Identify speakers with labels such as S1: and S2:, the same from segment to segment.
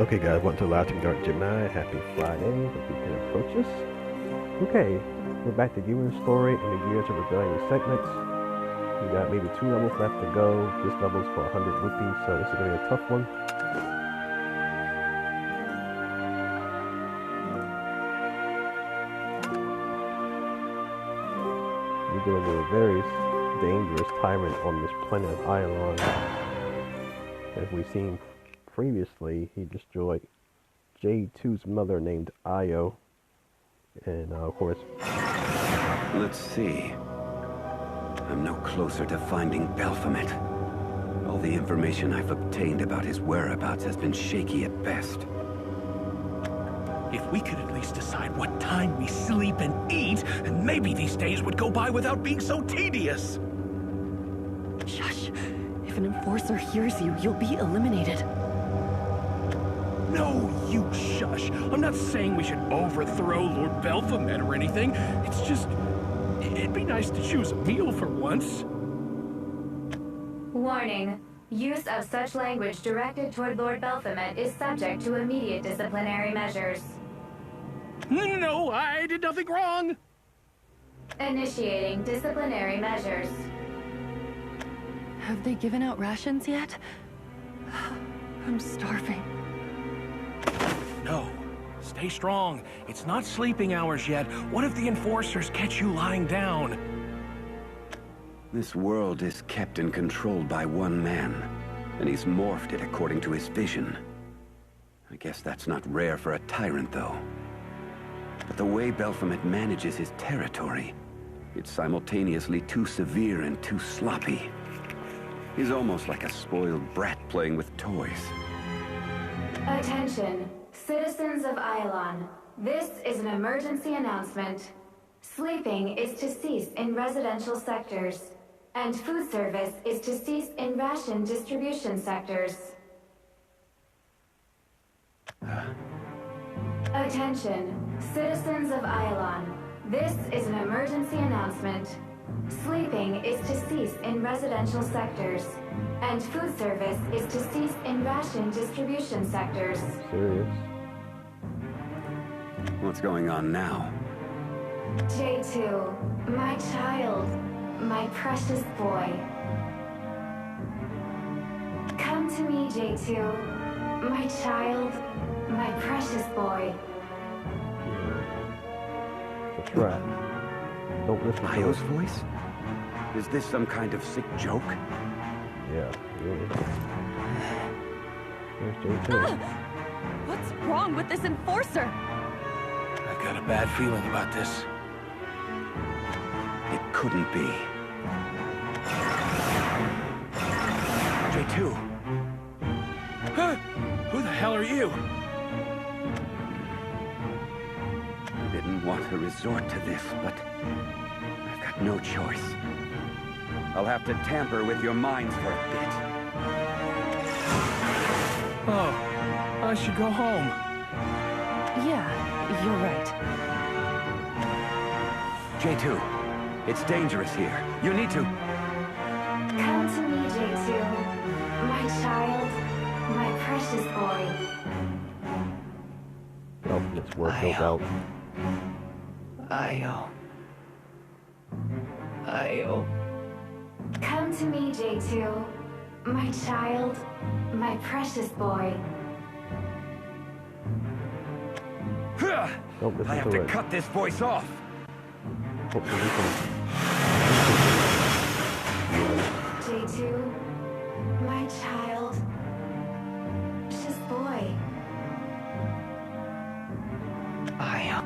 S1: Okay guys, welcome to Lasting Dark Gemini. Happy Friday. Hope you can approach us. Okay, we're back to Yuwan's story in the Years of Rebellion segments. We got maybe 2 levels left to go. This level's for 100 rupees, so this is going to be a tough one. We're dealing with a very dangerous tyrant on this planet of Ion. As we've seen previously, he destroyed J2's mother named Io, and of course...
S2: Let's see. I'm no closer to finding Baphomet. All the information I've obtained about his whereabouts has been shaky at best.
S3: If we could at least decide what time we sleep and eat, and maybe these days would go by without being so tedious.
S4: Shush. If an enforcer hears you, you'll be eliminated.
S3: No, you shush. I'm not saying we should overthrow Lord Baphomet or anything. It's just... it'd be nice to choose a meal for once.
S5: Warning. Use of such language directed toward Lord Baphomet is subject to immediate disciplinary measures.
S3: No, I did nothing wrong.
S5: Initiating disciplinary measures.
S4: Have they given out rations yet? I'm starving.
S3: No. Stay strong. It's not sleeping hours yet. What if the enforcers catch you lying down?
S2: This world is kept and controlled by one man, and he's morphed it according to his vision. I guess that's not rare for a tyrant, though. But the way Baphomet manages his territory, it's simultaneously too severe and too sloppy. He's almost like a spoiled brat playing with toys.
S5: Attention, citizens of Ylon. This is an emergency announcement. Sleeping is to cease in residential sectors, and food service is to cease in ration distribution sectors. Attention, citizens of Ylon. This is an emergency announcement. Sleeping is to cease in residential sectors, and food service is to cease in ration distribution sectors.
S1: Serious.
S2: What's going on now?
S5: J2, my child, my precious boy. Come to me, J2, my child, my precious boy.
S1: It's a trap. Don't listen to
S2: Io's
S1: it.
S2: voice? Is this some kind of sick joke?
S1: Yeah, really. There's J2.
S4: What's wrong with this enforcer?
S3: I've got a bad feeling about this.
S2: It couldn't be.
S3: J2. Huh? Who the hell are you?
S2: I didn't want to resort to this, but I've got no choice. I'll have to tamper with your minds for a bit.
S3: Oh, I should go home.
S4: Yeah, you're right.
S2: J2, it's dangerous here. You need to...
S5: Come to me, J2, my child, my precious boy.
S1: Baphomet's work no doubt.
S4: Io.
S5: Come to me, J2, my child, my precious boy.
S1: Don't listen
S2: I have
S1: to
S2: to
S1: it.
S2: cut this voice off.
S1: Hopefully we can...
S5: J2, my child, precious boy.
S4: Io.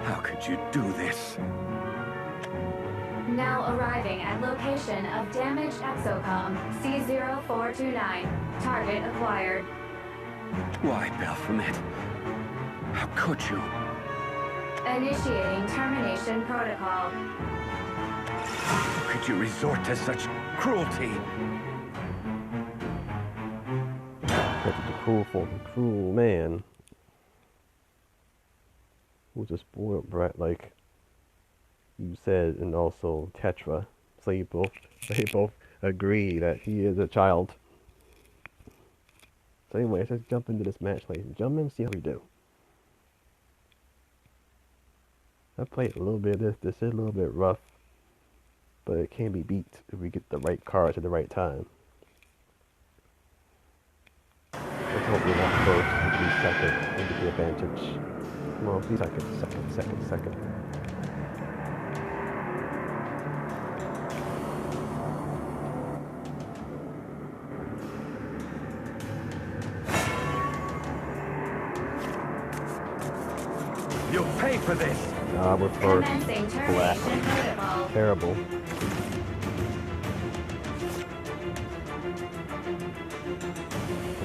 S2: How could you do this?
S5: Now arriving at location of damaged exocom C0429. Target acquired.
S2: Why, Baphomet? How could you?
S5: Initiating termination protocol.
S2: How could you resort to such cruelty?
S1: Such a cruel man. Who's a spoiled brat like you said, and also Tetra they both agree that he is a child. So anyway, let's jump into this match, ladies and gentlemen, see how we do. I played a little bit of this. This is a little bit rough, but it can be beat if we get the right cards at the right time. Let's hope we're not first. We can be second and get the advantage. Come on, please second.
S2: You'll pay for this!
S1: Nah, we're first.
S5: Commencing
S1: Black.
S5: termination protocol.
S1: Terrible.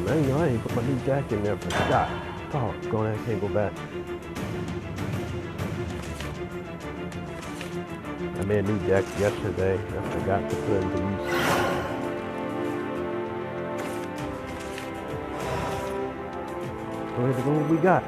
S1: Man, I ain't put my new jack in there for Scott. Oh, going I can't go back. I made a new deck yesterday. I forgot to put it into use. So let's go what we got.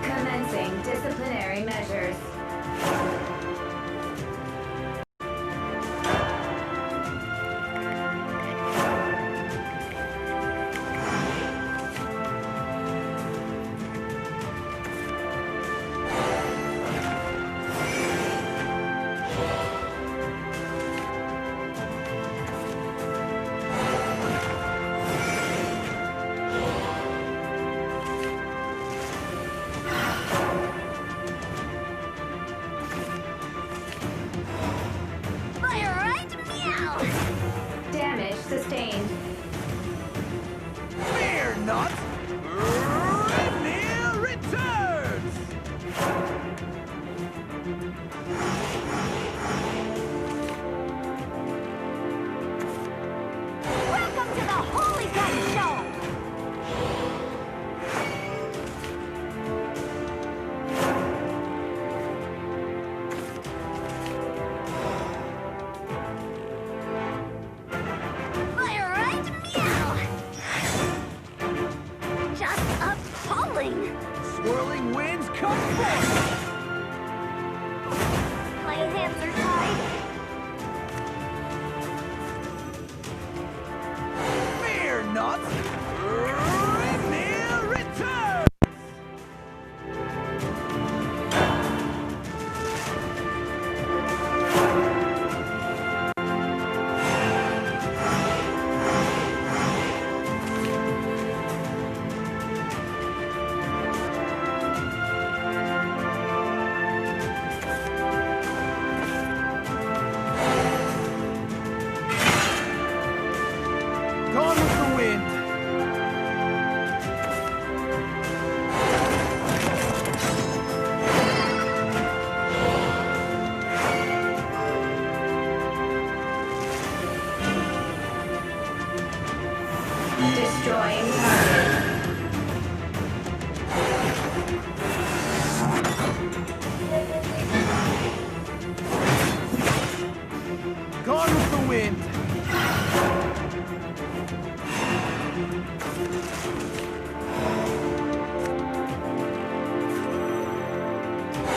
S5: Commencing disciplinary measures. Damage sustained.
S2: Fear not! Revenir returns!
S6: Welcome to the Holy Gun Show! Fire right meow! Just appalling!
S2: Swirling winds come forth!
S6: My hands are tied.
S2: Fear not! Revenir returns! Gone with the wind!
S5: Destroying target.
S2: Gone with the wind!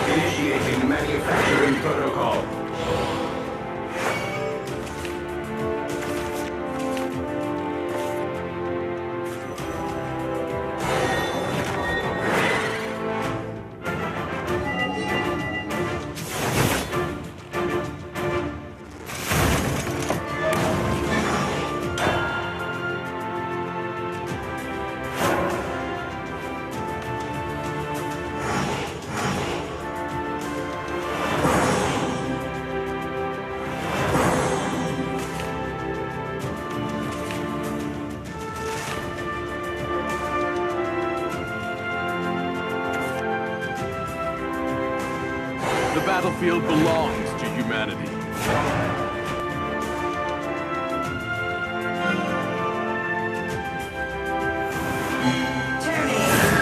S7: Initiating manufacturing protocol.
S3: The battlefield belongs to humanity.
S5: Terminating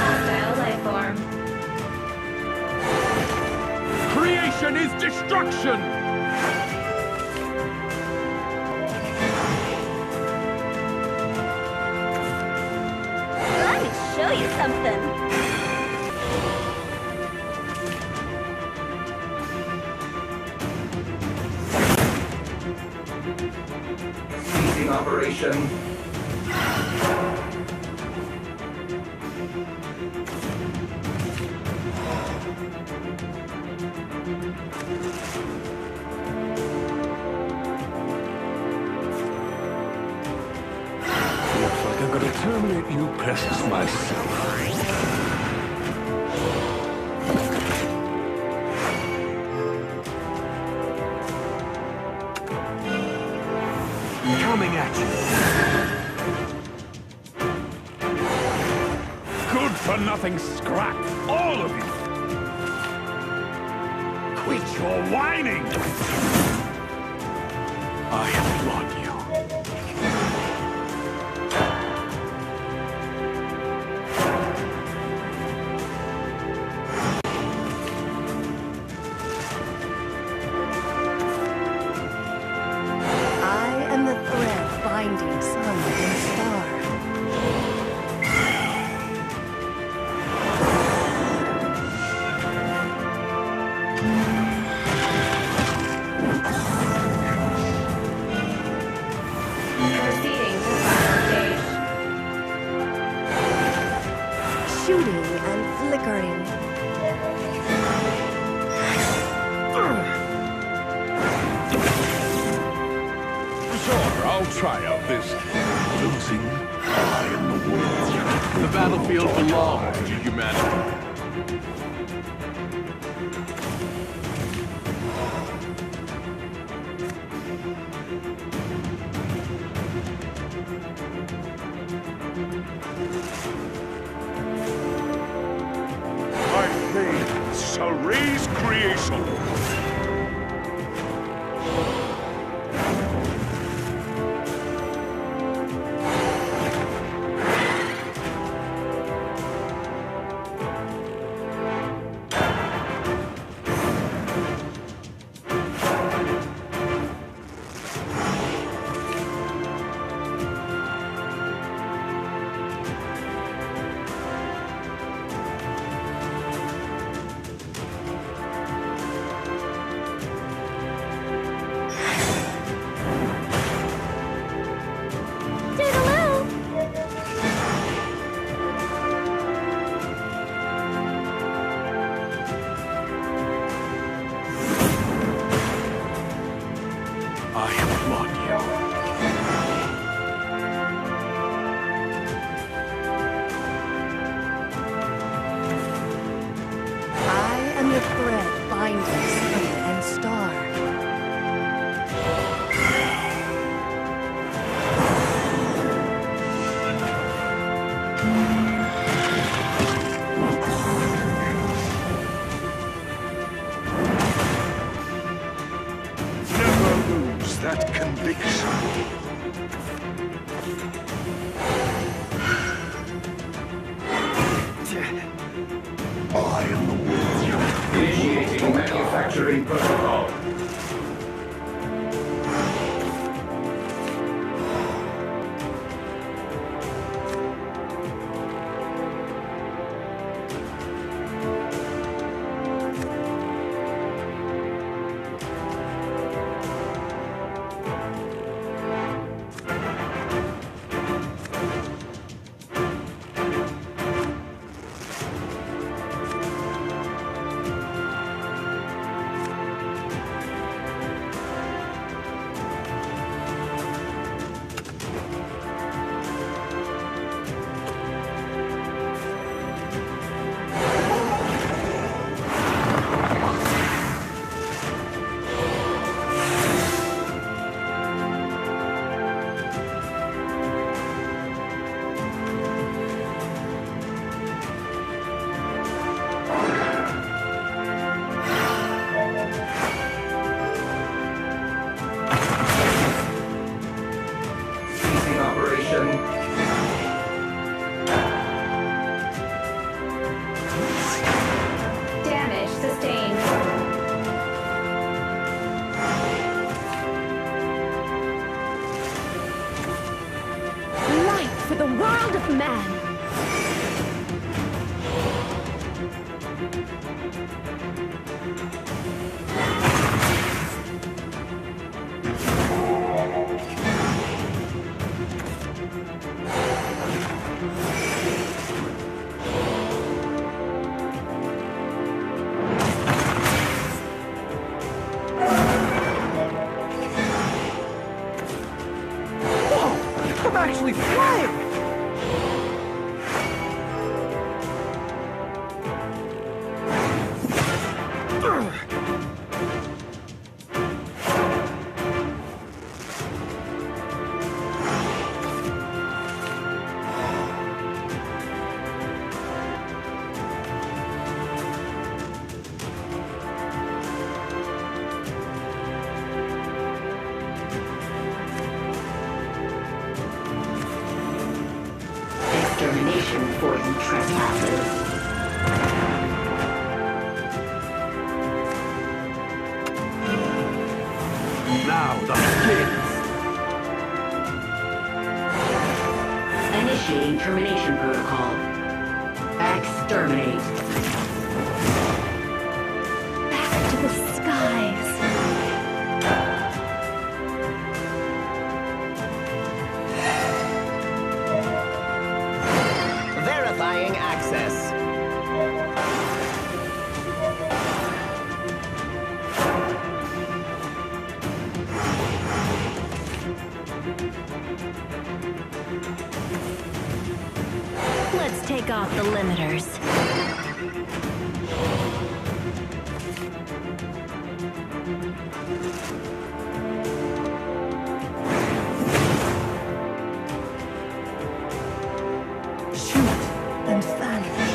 S3: operation!
S6: Let me show you something.
S7: Ceasing operation.
S3: Looks like I'm gonna terminate you pests myself. Coming at you. Good for nothing scrap, all of you. Quit your whining. I applaud you.
S4: I am the thread binding sun and star.
S5: Proceeding to final stage.
S4: Shooting and flickering.
S3: Sure, I'll try out this losing eye in the world. The battlefield belongs to humanity. I made Saray's creation. I applaud you.
S4: I am the thread binding sun and star.
S3: Never lose that conviction. I am the world.
S7: Initiating manufacturing protocol.
S5: Damage sustained.
S6: for the world of man.
S1: I'm actually flying!
S8: Extermination for you trespassers.
S2: Now the begins.
S8: Initiating termination protocol. Exterminate.
S6: Back to the skies.
S9: Verifying access.
S6: Let's take off the limiters. Shoot and vanish.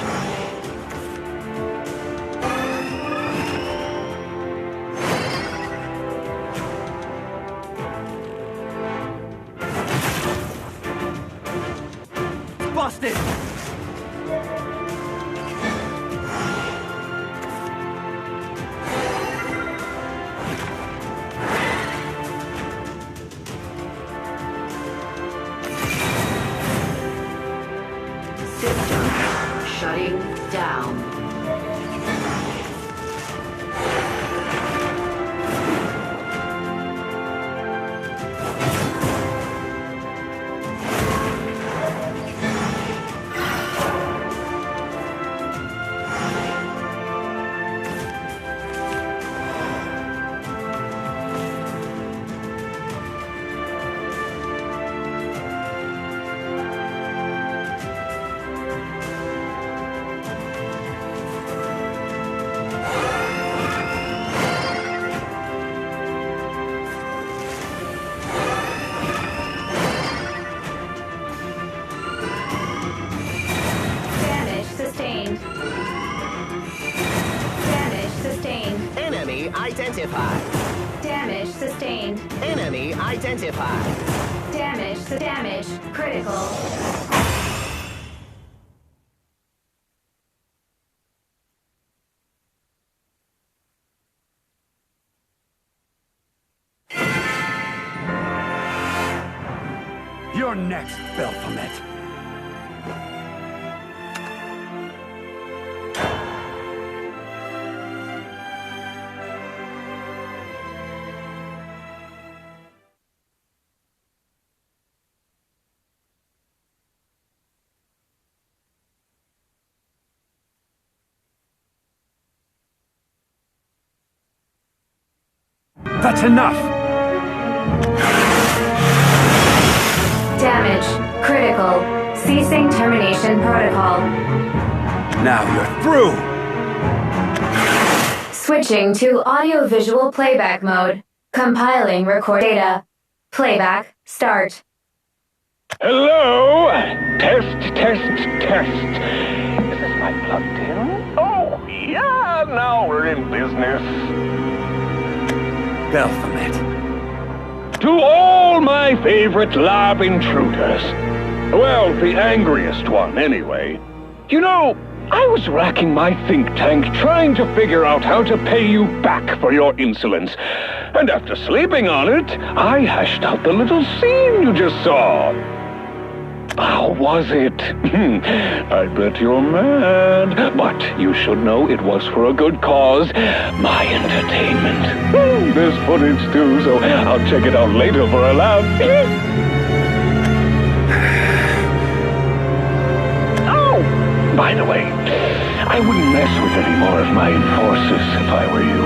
S1: Busted!
S8: System shutting down.
S5: Damage sustained. Damage sustained.
S9: Enemy identified.
S5: Damage sustained.
S9: Enemy identified.
S5: Damage critical.
S2: You're next, Belphomet. That's enough!
S5: Damage critical. Ceasing termination protocol.
S2: Now you're through!
S5: Switching to audio-visual playback mode. Compiling record data. Playback start.
S3: Hello? Test, test, test. Is this mic plugged in? Oh, yeah, now we're in business.
S2: Belphomet.
S3: To all my favorite lab intruders. Well, the angriest one, anyway. You know, I was racking my think tank trying to figure out how to pay you back for your insolence. And after sleeping on it, I hashed out the little scene you just saw. How was it? I bet you're mad. But you should know it was for a good cause. My entertainment. There's footage too, so I'll check it out later for a laugh. Oh! By the way, I wouldn't mess with any more of my enforcers if I were you.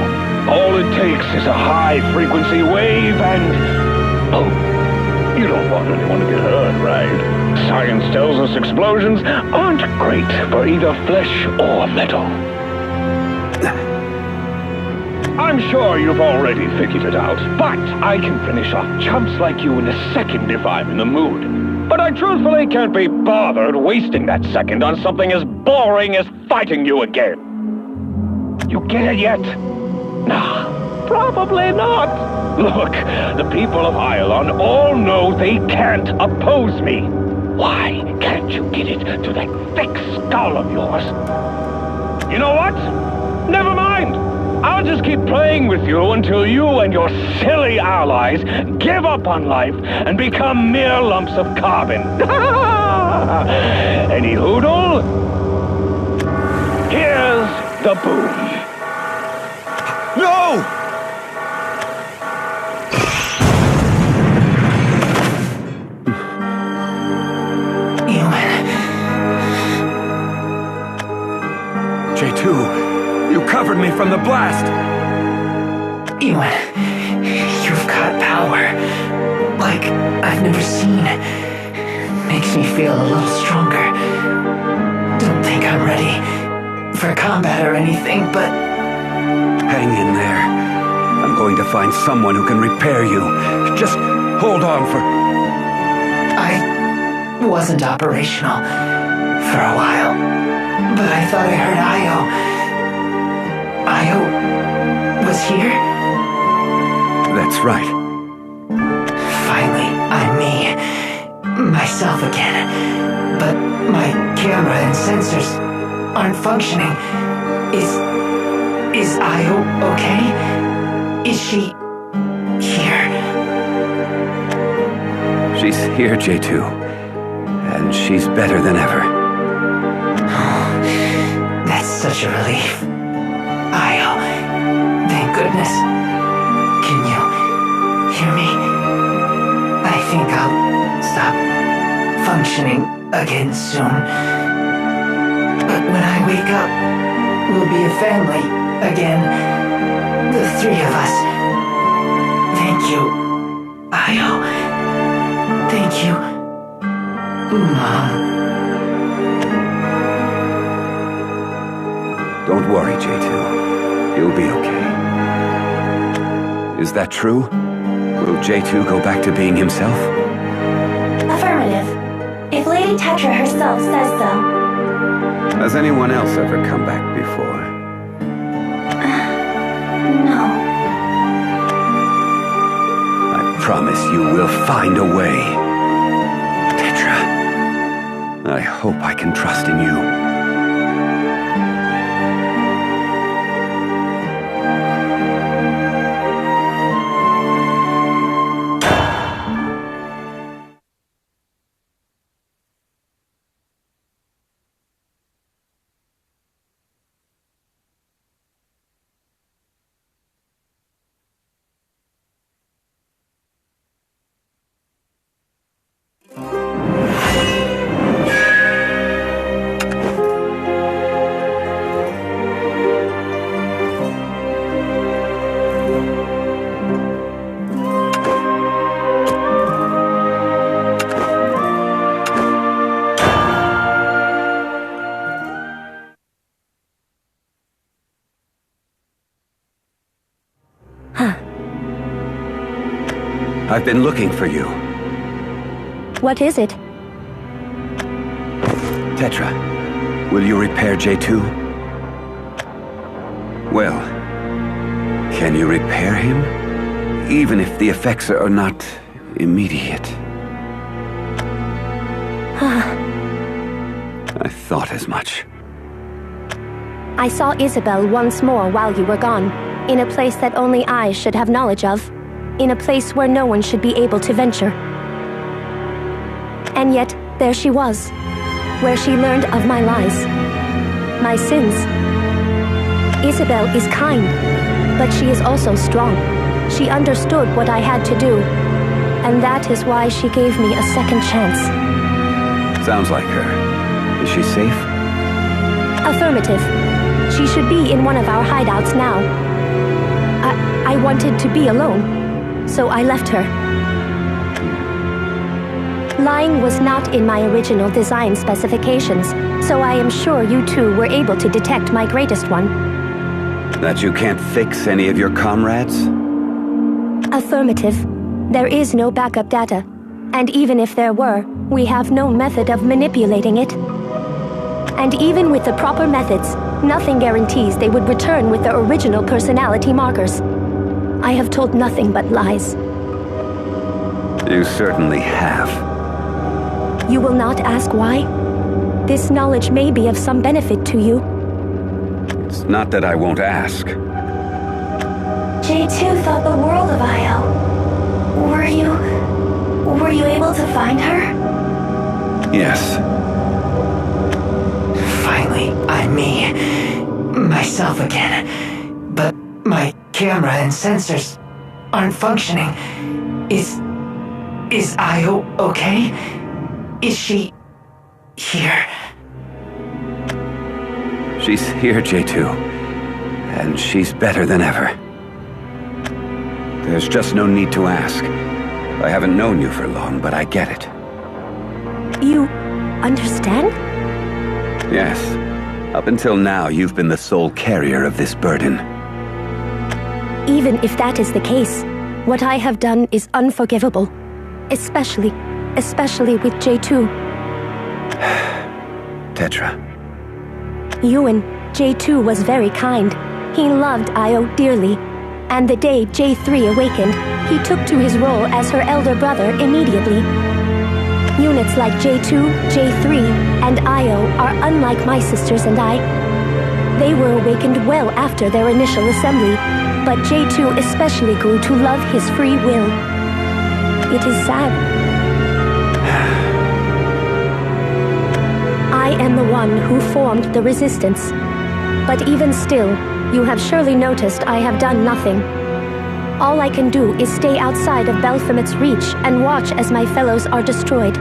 S3: All it takes is a high-frequency wave and... Oh, you don't want anyone to get hurt, right? Science tells us explosions aren't great for either flesh or metal. I'm sure you've already figured it out, but I can finish off chumps like you in a second if I'm in the mood. But I truthfully can't be bothered wasting that second on something as boring as fighting you again. You get it yet? Nah, probably not. Look, the people of Iolon all know they can't oppose me. Why can't you get it to that thick skull of yours? You know what? Never mind. I'll just keep playing with you until you and your silly allies give up on life and become mere lumps of carbon. Any hoodle? Here's the boom.
S2: No! J2, you covered me from the blast!
S10: Yuwan, you've got power. Like I've never seen. Makes me feel a little stronger. Don't think I'm ready for combat or anything, but...
S2: Hang in there. I'm going to find someone who can repair you. Just hold on for...
S10: I wasn't operational for a while, but I thought I heard Io. Io was here?
S2: That's right.
S10: Finally, I'm me. Myself again. But my camera and sensors aren't functioning. Is Io okay? Is she here?
S2: She's here, J2. And she's better than ever.
S10: That's such a relief. Io, thank goodness. Can you hear me? I think I'll stop functioning again soon. But when I wake up, we'll be a family again. The three of us. Thank you, Io. Thank you, Mom.
S2: Don't worry, J2. You'll be okay. Is that true? Will J2 go back to being himself?
S6: Affirmative. If Lady Tetra herself says so.
S2: Has anyone else ever come back before?
S6: No.
S2: I promise you will find a way. Tetra, I hope I can trust in you. I've been looking for you.
S11: What is it?
S2: Tetra, will you repair J2? Well, can you repair him? Even if the effects are not immediate. I thought as much.
S11: I saw Isabel once more while you were gone, in a place that only I should have knowledge of. In a place where no one should be able to venture. And yet, There she was, where she learned of my lies, my sins. Isabel is kind, but she is also strong. She understood what I had to do, and that is why she gave me a second chance.
S2: Sounds like her. Is she safe?
S11: Affirmative. She should be in one of our hideouts now. I wanted to be alone, so I left her. Lying was not in my original design specifications, so I am sure you two were able to detect my greatest one.
S2: That you can't fix any of your comrades?
S11: Affirmative. There is no backup data, and even if there were, we have no method of manipulating it. And even with the proper methods, nothing guarantees they would return with their original personality markers. I have told nothing but lies.
S2: You certainly have.
S11: You will not ask why? This knowledge may be of some benefit to you.
S2: It's not that I won't ask.
S6: J2 thought the world of Io. Were you able to find her?
S2: Yes.
S10: Finally, I'm me. Myself again. But my camera and sensors aren't functioning. Is Io okay? Is she here?
S2: She's here, J2. And she's better than ever. There's just no need to ask. I haven't known you for long, but I get it.
S11: You understand?
S2: Yes. Up until now, you've been the sole carrier of this burden.
S11: Even if that is the case, what I have done is unforgivable. Especially with J2.
S2: Tetra.
S11: Yuwan, J2 was very kind. He loved Io dearly. And the day J3 awakened, he took to his role as her elder brother immediately. Units like J2, J3, and Io are unlike my sisters and I. They were awakened well after their initial assembly, but J2 especially grew to love his free will. It is sad. I am the one who formed the resistance. But even still, you have surely noticed I have done nothing. All I can do is stay outside of Baphomet's reach and watch as my fellows are destroyed.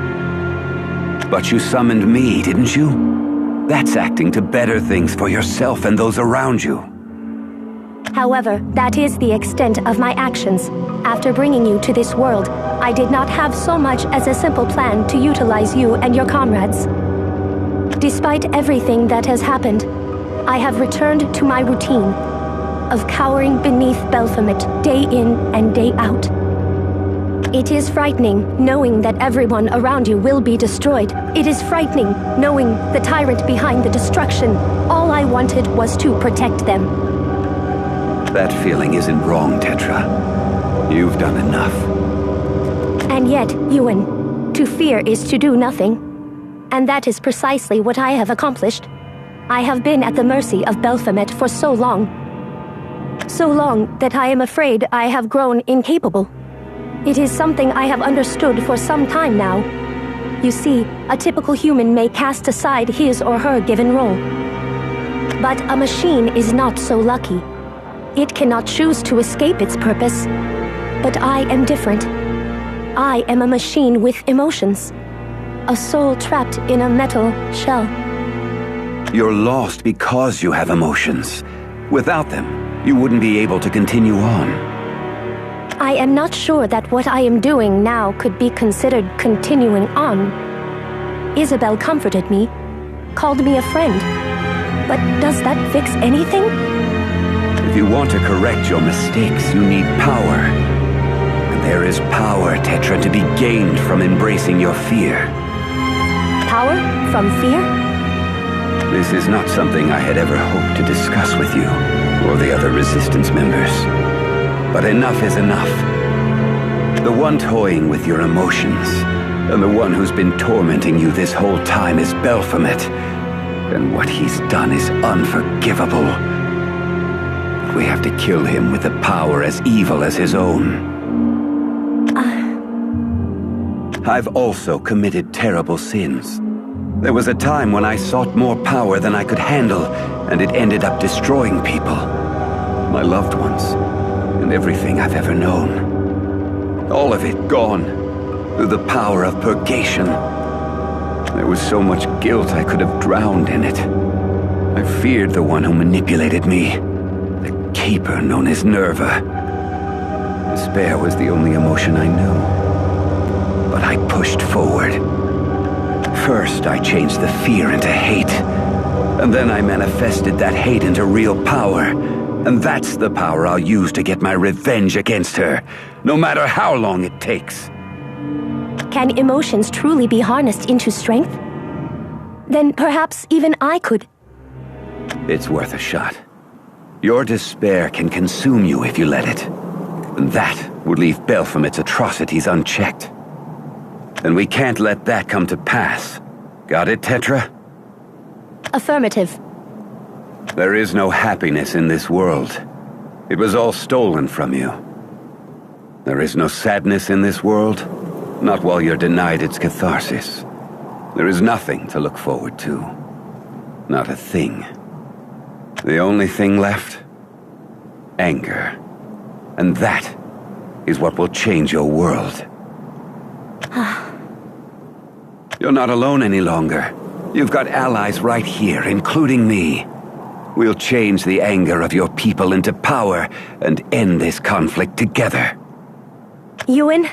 S2: But you summoned me, didn't you? That's acting to better things for yourself and those around you.
S11: However, that is the extent of my actions. After bringing you to this world, I did not have so much as a simple plan to utilize you and your comrades. Despite everything that has happened, I have returned to my routine of cowering beneath Baphomet day in and day out. It is frightening knowing that everyone around you will be destroyed. It is frightening knowing the tyrant behind the destruction. All I wanted was to protect them.
S2: That feeling isn't wrong, Tetra. You've done enough.
S11: And yet, Yuwan, to fear is to do nothing. And that is precisely what I have accomplished. I have been at the mercy of Baphomet for so long. So long that I am afraid I have grown incapable. It is something I have understood for some time now. You see, a typical human may cast aside his or her given role. But a machine is not so lucky. It cannot choose to escape its purpose. But I am different. I am a machine with emotions. A soul trapped in a metal shell.
S2: You're lost because you have emotions. Without them, you wouldn't be able to continue on.
S11: I am not sure that what I am doing now could be considered continuing on. Isabel comforted me, called me a friend. But does that fix anything?
S2: If you want to correct your mistakes, you need power. And there is power, Tetra, to be gained from embracing your fear.
S11: Power from fear?
S2: This is not something I had ever hoped to discuss with you, or the other Resistance members. But enough is enough. The one toying with your emotions, and the one who's been tormenting you this whole time is Baphomet. And what he's done is unforgivable. We have to kill him with a power as evil as his own. I've also committed terrible sins. There was a time when I sought more power than I could handle, and it ended up destroying people. My loved ones, and everything I've ever known. All of it gone, through the power of purgation. There was so much guilt I could have drowned in it. I feared the one who manipulated me, the keeper known as Nerva. Despair was the only emotion I knew. But I pushed forward. First, I changed the fear into hate. And then I manifested that hate into real power. And that's the power I'll use to get my revenge against her, no matter how long it takes.
S11: Can emotions truly be harnessed into strength? Then perhaps even I could.
S2: It's worth a shot. Your despair can consume you if you let it. And that would leave Belphomet's atrocities unchecked. And we can't let that come to pass. Got it, Tetra?
S11: Affirmative.
S2: There is no happiness in this world. It was all stolen from you. There is no sadness in this world, not while you're denied its catharsis. There is nothing to look forward to. Not a thing. The only thing left? Anger. And that is what will change your world. You're not alone any longer. You've got allies right here, including me. We'll change the anger of your people into power and end this conflict together.
S11: Yuwan,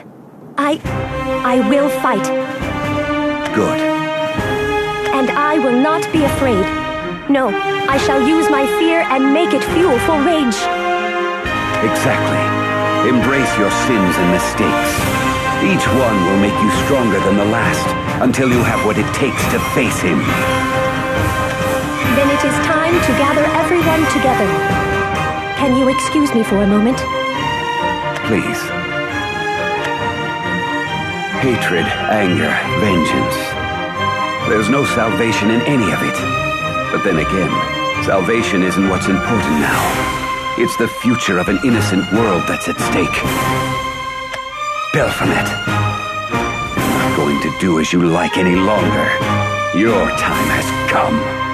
S11: I will fight.
S2: Good.
S11: And I will not be afraid. No, I shall use my fear and make it fuel for rage.
S2: Exactly. Embrace your sins and mistakes. Each one will make you stronger than the last, until you have what it takes to face him.
S11: Then it is time to gather everyone together. Can you excuse me for a moment?
S2: Please. Hatred, anger, vengeance. There's no salvation in any of it. But then again, salvation isn't what's important now. It's the future of an innocent world that's at stake. Belphomet, you're not going to do as you like any longer. Your time has come.